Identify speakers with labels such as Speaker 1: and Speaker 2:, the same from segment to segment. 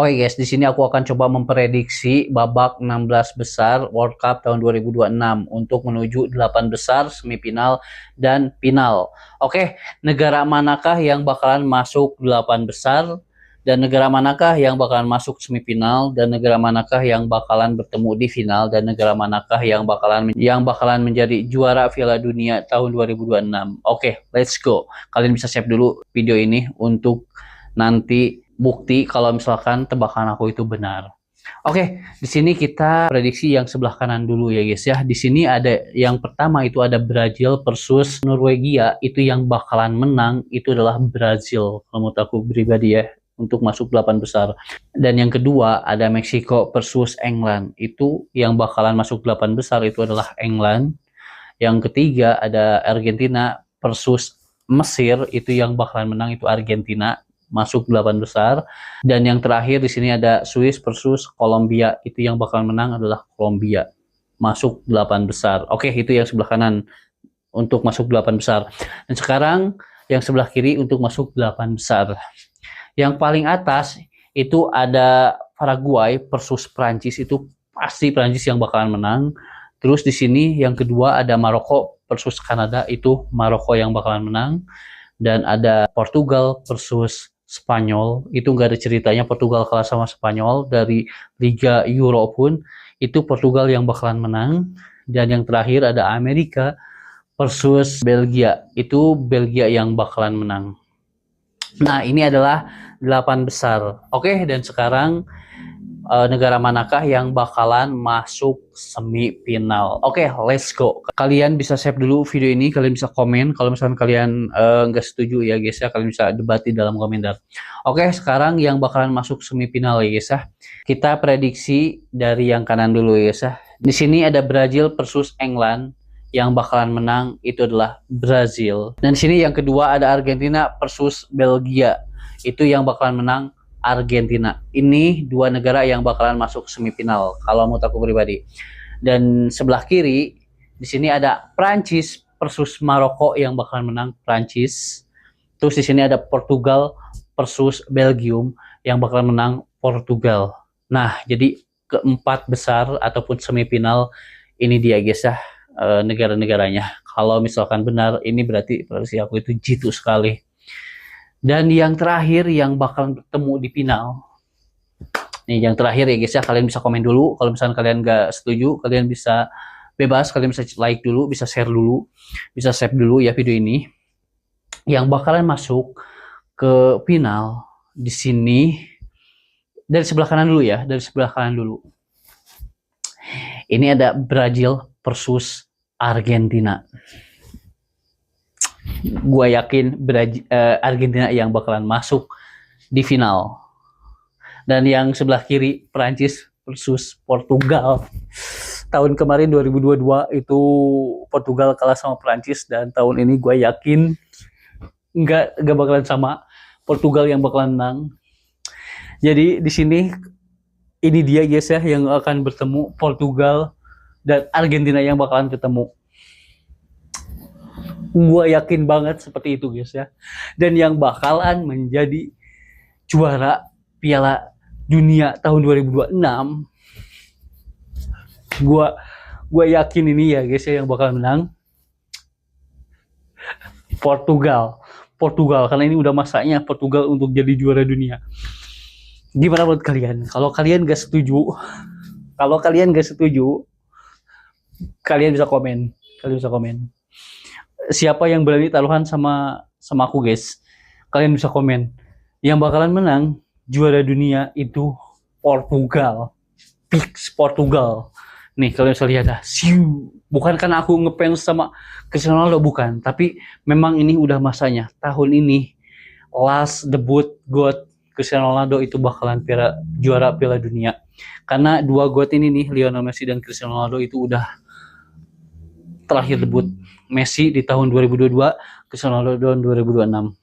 Speaker 1: Oke guys, di sini aku akan coba memprediksi babak 16 besar World Cup tahun 2026 untuk menuju 8 besar, semifinal, dan final. Oke, negara manakah yang bakalan masuk 8 besar, dan negara manakah yang bakalan masuk semifinal, dan negara manakah yang bakalan bertemu di final, dan negara manakah yang bakalan menjadi juara Piala Dunia tahun 2026. Oke, let's go. Kalian bisa save dulu video ini untuk nanti bukti kalau misalkan tebakan aku itu benar. Oke, di sini kita prediksi yang sebelah kanan dulu ya guys ya. Di sini ada yang pertama itu ada Brazil versus Norwegia. Itu yang bakalan menang itu adalah Brazil kalau menurut aku pribadi ya, untuk masuk 8 besar. Dan yang kedua ada Meksiko versus England. Itu yang bakalan masuk 8 besar itu adalah England. Yang ketiga ada Argentina versus Mesir. Itu yang bakalan menang itu Argentina, masuk 8 besar. Dan yang terakhir di sini ada Swiss versus Kolombia. Itu yang bakal menang adalah Kolombia, masuk 8 besar. Oke, itu yang sebelah kanan untuk masuk 8 besar. Dan sekarang yang sebelah kiri untuk masuk 8 besar. Yang paling atas itu ada Paraguay versus Prancis. Itu pasti Prancis yang bakalan menang. Terus di sini yang kedua ada Maroko versus Kanada. Itu Maroko yang bakalan menang. Dan ada Portugal versus Spanyol. Itu nggak ada ceritanya Portugal kalah sama Spanyol. Dari Liga Euro pun itu Portugal yang bakalan menang. Dan yang terakhir ada Amerika versus Belgia. Itu Belgia yang bakalan menang. Nah, ini adalah 8 besar. Oke, dan sekarang negara manakah yang bakalan masuk semifinal? Oke, let's go. Kalian bisa save dulu video ini, kalian bisa komen. Kalau misalkan kalian nggak setuju ya guys ya, kalian bisa debat di dalam komentar. Oke, sekarang yang bakalan masuk semifinal ya guys ya. Kita prediksi dari yang kanan dulu ya guys ya. Di sini ada Brazil versus England. Yang bakalan menang itu adalah Brazil. Dan di sini yang kedua ada Argentina versus Belgia. Itu yang bakalan menang Argentina. Ini dua negara yang bakalan masuk semifinal kalau menurut aku pribadi. Dan sebelah kiri di sini ada Prancis versus Maroko yang bakalan menang Prancis. Terus di sini ada Portugal versus Belgium yang bakalan menang Portugal. Nah, jadi keempat besar ataupun semifinal ini dia guys ya, negara-negaranya. Kalau misalkan benar ini berarti aku itu jitu sekali. Dan yang terakhir yang bakal bertemu di final. Nih yang terakhir ya guys ya, kalian bisa komen dulu. Kalau misalnya kalian nggak setuju, kalian bisa bebas, kalian bisa like dulu, bisa share dulu, bisa save dulu ya video ini. Yang bakalan masuk ke final di sini dari sebelah kanan dulu ya, dari sebelah kanan dulu. Ini ada Brazil versus Argentina. Gue yakin Argentina yang bakalan masuk di final. Dan yang sebelah kiri Prancis versus Portugal. Tahun kemarin 2022 itu Portugal kalah sama Prancis, dan tahun ini gue yakin nggak bakalan sama, Portugal yang bakalan menang. Jadi di sini ini dia guys ya yang akan bertemu, Portugal dan Argentina yang bakalan ketemu. Gue yakin banget seperti itu guys ya. Dan yang bakalan menjadi juara Piala Dunia tahun 2026, gue yakin ini ya guys ya yang bakal menang Portugal, karena ini udah masanya Portugal untuk jadi juara dunia. Gimana menurut kalian? Kalau kalian gak setuju, kalian bisa komen. Siapa yang berani taruhan sama aku guys? Kalian bisa komen. Yang bakalan menang juara dunia itu Portugal. Fix Portugal. Nih kalian bisa lihat dah. Bukan karena aku ngefans sama Cristiano Ronaldo, bukan. Tapi memang ini udah masanya. Tahun ini last debut GOAT Cristiano Ronaldo itu bakalan juara Piala Dunia. Karena dua GOAT ini nih, Lionel Messi dan Cristiano Ronaldo, itu udah terakhir debut. Messi di tahun 2022, Cristiano Ronaldo tahun 2026.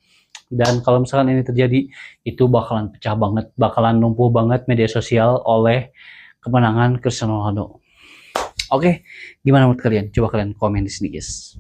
Speaker 1: Dan kalau misalkan ini terjadi, itu bakalan pecah banget, bakalan lumpuh banget media sosial oleh kemenangan Cristiano Ronaldo. Oke, gimana menurut kalian? Coba kalian komen di sini guys.